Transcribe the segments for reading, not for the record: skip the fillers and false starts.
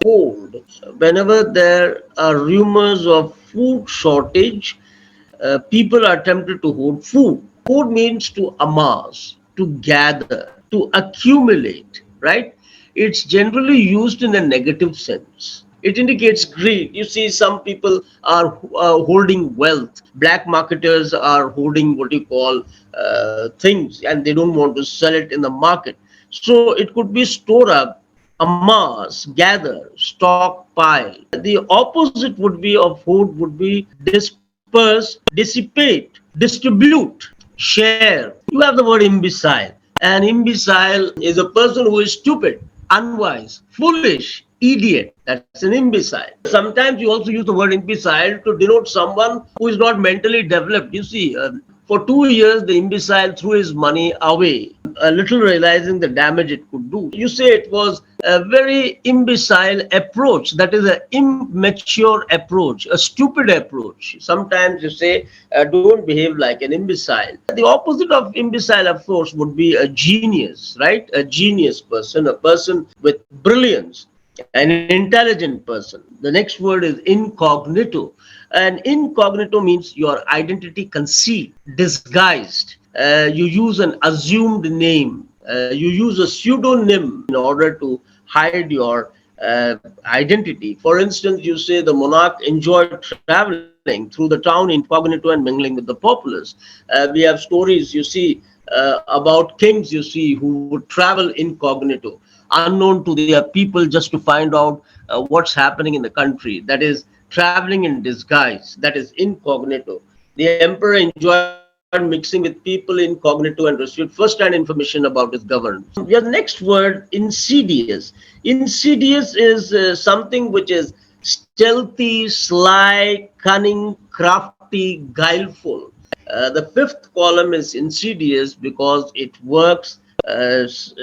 Hoard. Whenever there are rumors of food shortage, people are tempted to hoard food. Hoard means to amass, to gather, to accumulate, right? It's generally used in a negative sense. It indicates greed. You see, some people are holding wealth. Black marketers are holding what you call things, and they don't want to sell it in the market. So it could be store up, amass, gather, stockpile. The opposite would be of hoard would be disperse, dissipate, distribute, share. You have the word imbecile. An imbecile is a person who is stupid, unwise, foolish, idiot. That's an imbecile. Sometimes you also use the word imbecile to denote someone who is not mentally developed. You see, for 2 years, the imbecile threw his money away, a little realizing the damage it could do. You say it was a very imbecile approach. That is an immature approach, a stupid approach. Sometimes you say, don't behave like an imbecile. The opposite of imbecile, of course, would be a genius, right? A genius person, a person with brilliance, an intelligent person. The next word is incognito. And incognito means your identity concealed, disguised. You use an assumed name. You use a pseudonym in order to hide your identity. For instance, you say the monarch enjoyed traveling through the town incognito and mingling with the populace. We have stories, you see, about kings, you see, who would travel incognito, unknown to their people, just to find out what's happening in the country. That is traveling in disguise. That is incognito. The emperor enjoyed mixing with people incognito and received first-hand information about his governance. The next word, insidious. Insidious is something which is stealthy, sly, cunning, crafty, guileful. The fifth column is insidious because it works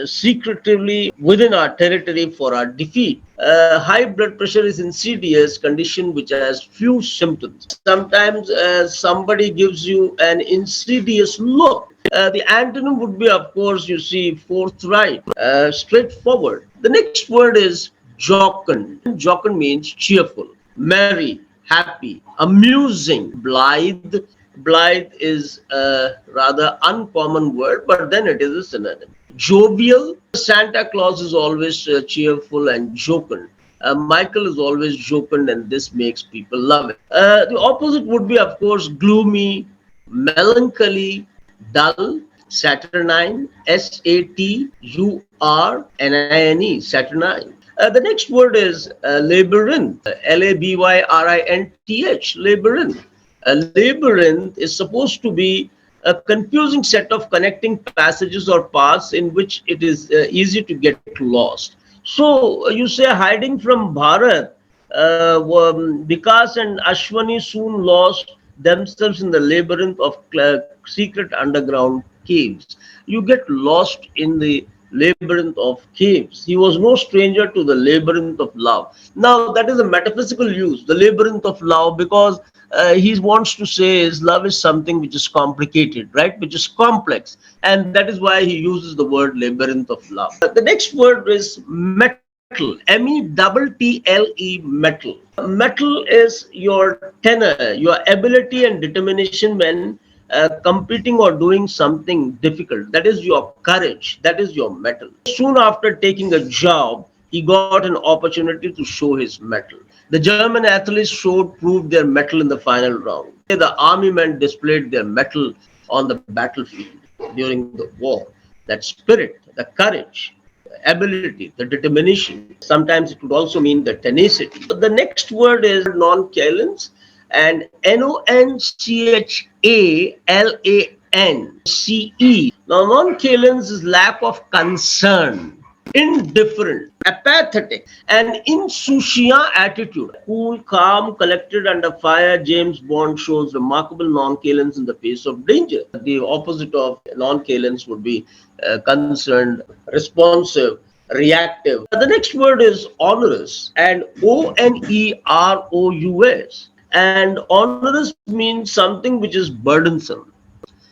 secretively within our territory for our defeat. High blood pressure is insidious condition which has few symptoms. Sometimes somebody gives you an insidious look. The antonym would be, of course, you see, forthright, straightforward. The next word is jocund. Jocund means cheerful, merry, happy, amusing, blithe. Blithe is a rather uncommon word, but then it is a synonym. Jovial. Santa Claus is always cheerful and jocund. Michael is always jocund, and this makes people love it. The opposite would be, of course, gloomy, melancholy, dull, saturnine, Saturnin, saturnine. The next word is labyrinth, Labyrint, labyrinth. A labyrinth is supposed to be a confusing set of connecting passages or paths in which it is easy to get lost. So you say hiding from Bharat, Vikas and Ashwani soon lost themselves in the labyrinth of secret underground caves. You get lost in the labyrinth of caves. He was no stranger to the labyrinth of love. Now, that is a metaphysical use, the labyrinth of love, because he wants to say is love is something which is complicated, right? Which is complex. And that is why he uses the word labyrinth of love. The next word is metal, METTLE, metal. Metal is your tenor, your ability and determination when competing or doing something difficult. That is your courage. That is your mettle. Soon after taking a job, he got an opportunity to show his mettle. The German athletes proved their mettle in the final round. The army men displayed their mettle on the battlefield during the war. That spirit, the courage, the ability, the determination. Sometimes it would also mean the tenacity. The next word is nonchalance, and NONCHALANCE. Now, nonchalance is lack of concern, indifferent, apathetic, and insouciant attitude. Cool, calm, collected under fire, James Bond shows remarkable nonchalance in the face of danger. The opposite of nonchalance would be concerned, responsive, reactive. The next word is onerous, and ONEROUS. And onerous means something which is burdensome,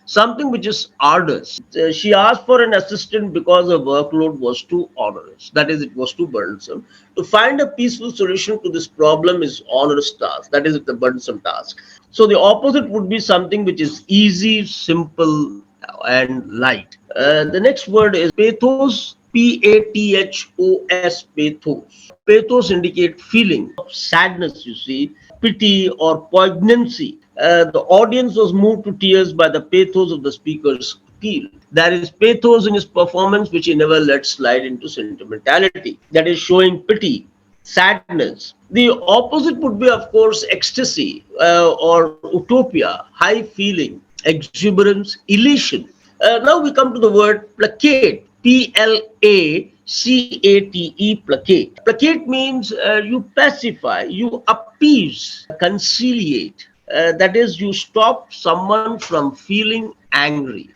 something which is arduous. She asked for an assistant because her workload was too onerous. That is, it was too burdensome. To find a peaceful solution to this problem is onerous task. That is, it's a burdensome task. So the opposite would be something which is easy, simple, and light. The next word is pathos. Pathos. Pathos. Pathos indicate feeling of sadness, you see, pity or poignancy. The audience was moved to tears by the pathos of the speaker's appeal. There is pathos in his performance, which he never let slide into sentimentality. That is showing pity, sadness. The opposite would be, of course, ecstasy or utopia, high feeling, exuberance, elation. Now we come to the word placate. Placate. Placate. Placate means you pacify, you appease, conciliate. That is, you stop someone from feeling angry.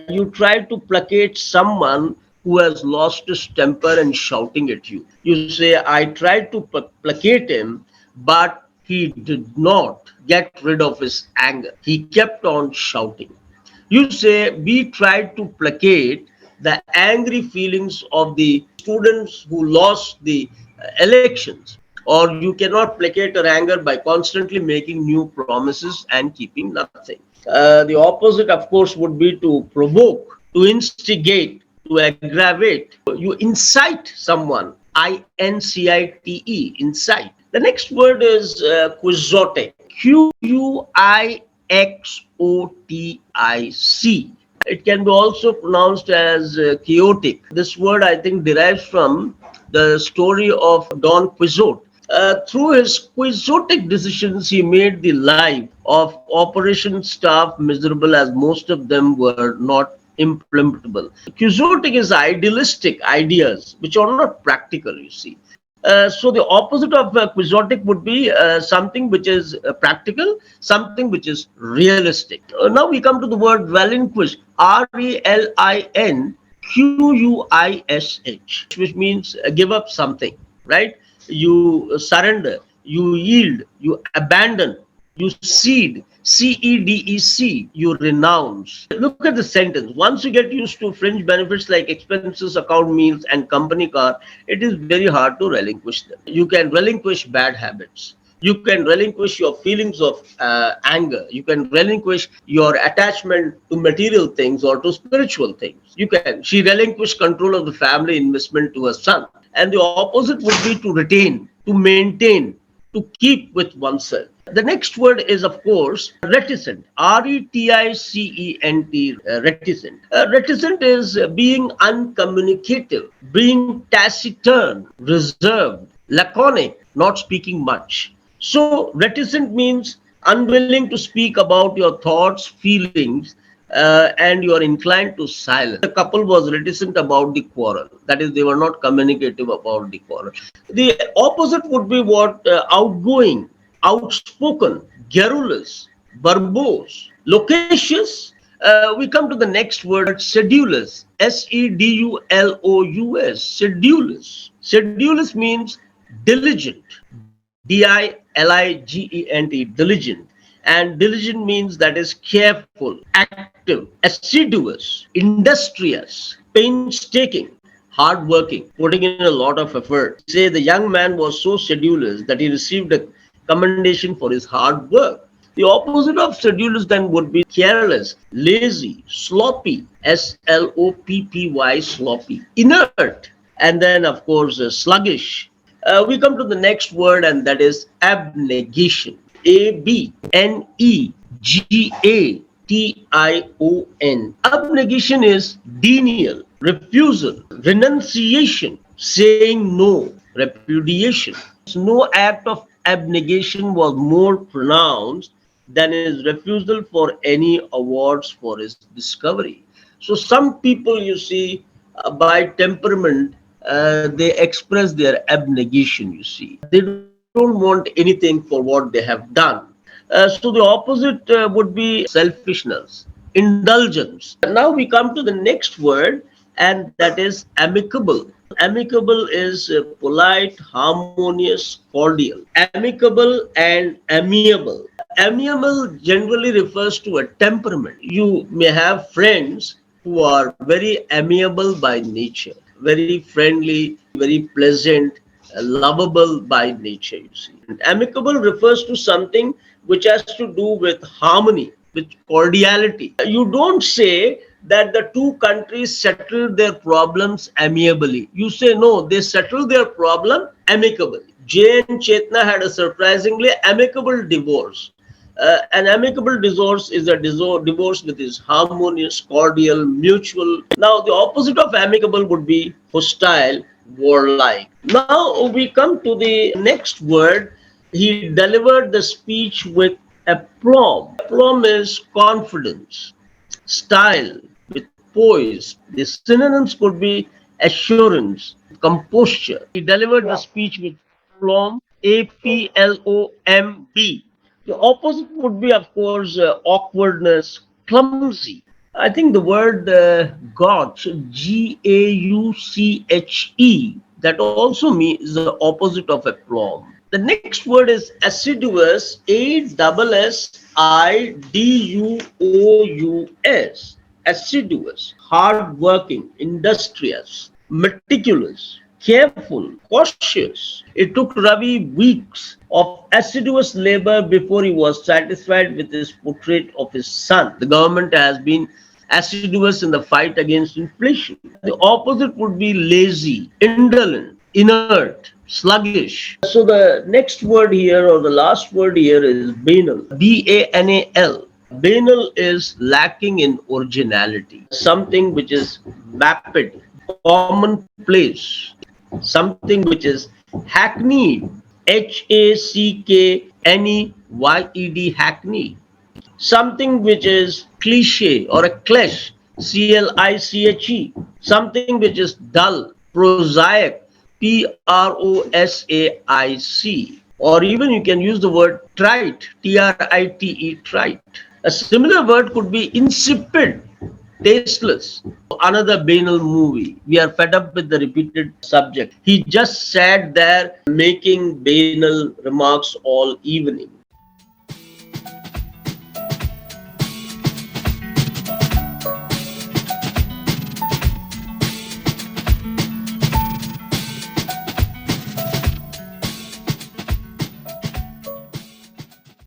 You try to placate someone who has lost his temper and shouting at you. You say, I tried to placate him, but he did not get rid of his anger. He kept on shouting. You say, we tried to placate the angry feelings of the students who lost the elections. Or you cannot placate her anger by constantly making new promises and keeping nothing. The opposite, of course, would be to provoke, to instigate, to aggravate. You incite someone. INCITE, incite. The next word is quixotic. Quixotic. It can be also pronounced as chaotic. This word, I think, derives from the story of Don Quixote. Through his quixotic decisions, he made the life of operation staff miserable, as most of them were not implementable. Quixotic is idealistic ideas which are not practical, you see. So the opposite of quixotic would be something which is practical, something which is realistic. Now we come to the word relinquish. RELINQUISH, which means give up something, right? You surrender, you yield, you abandon, you cede, CEDEC, you renounce. Look at the sentence. Once you get used to fringe benefits like expenses, account meals, and company car, it is very hard to relinquish them. You can relinquish bad habits. You can relinquish your feelings of anger. You can relinquish your attachment to material things or to spiritual things. You can. She relinquished control of the family investment to her son. And the opposite would be to retain, to maintain, to keep with oneself. The next word is, of course, reticent. RETICENT, reticent. Reticent is being uncommunicative, being taciturn, reserved, laconic, not speaking much. So, reticent means unwilling to speak about your thoughts, feelings, and you are inclined to silence. The couple was reticent about the quarrel. That is, they were not communicative about the quarrel. The opposite would be what? Outgoing, outspoken, garrulous, verbose, loquacious. We come to the next word, sedulous. SEDULOUS, sedulous. Sedulous means diligent. DILIGENT, diligent. And diligent means that is careful, active, assiduous, industrious, painstaking, hardworking, putting in a lot of effort. Say the young man was so sedulous that he received a commendation for his hard work. The opposite of sedulous then would be careless, lazy, sloppy, SLOPPY, sloppy, inert, and then, of course, sluggish. We come to the next word, and that is abnegation. ABNEGATION. Abnegation is denial, refusal, renunciation, saying no, repudiation. No act of abnegation was more pronounced than his refusal for any awards for his discovery. So some people, you see, by temperament, they express their abnegation, you see. They don't want anything for what they have done. So the opposite would be selfishness, indulgence. Now we come to the next word, and that is amicable. Amicable is polite, harmonious, cordial. Amicable and amiable. Amiable generally refers to a temperament. You may have friends who are very amiable by nature, very friendly, very pleasant, lovable by nature, you see. And amicable refers to something which has to do with harmony, with cordiality. You don't say that the two countries settled their problems amicably. You say no, they settled their problem amicably. Jay and Chetna had a surprisingly amicable divorce. An amicable divorce is a divorce which is harmonious, cordial, mutual. Now, the opposite of amicable would be hostile, warlike. Now, we come to the next word. He delivered the speech with aplomb. Aplomb is confidence, style, with poise. The synonyms could be assurance, composure. He delivered the speech with aplomb, aplomb. The opposite would be, of course, awkwardness, clumsy. I think the word gauche, Gauche, that also means the opposite of aplomb. The next word is assiduous, Assiduous. Assiduous, hardworking, industrious, meticulous, careful, cautious. It took Ravi weeks of assiduous labor before he was satisfied with his portrait of his son. The government has been assiduous in the fight against inflation. The opposite would be lazy, indolent, inert, sluggish. So the next word here, or the last word here, is banal. Banal. Banal is lacking in originality. Something which is vapid, commonplace, something which is hackneyed. Hackneyed. Something which is cliche or a cliché. Cliche. Something which is dull, prosaic. Prosaic. Or even you can use the word trite. Trite. Trite. A similar word could be insipid, tasteless. Another banal movie. We are fed up with the repeated subject. He just sat there making banal remarks all evening.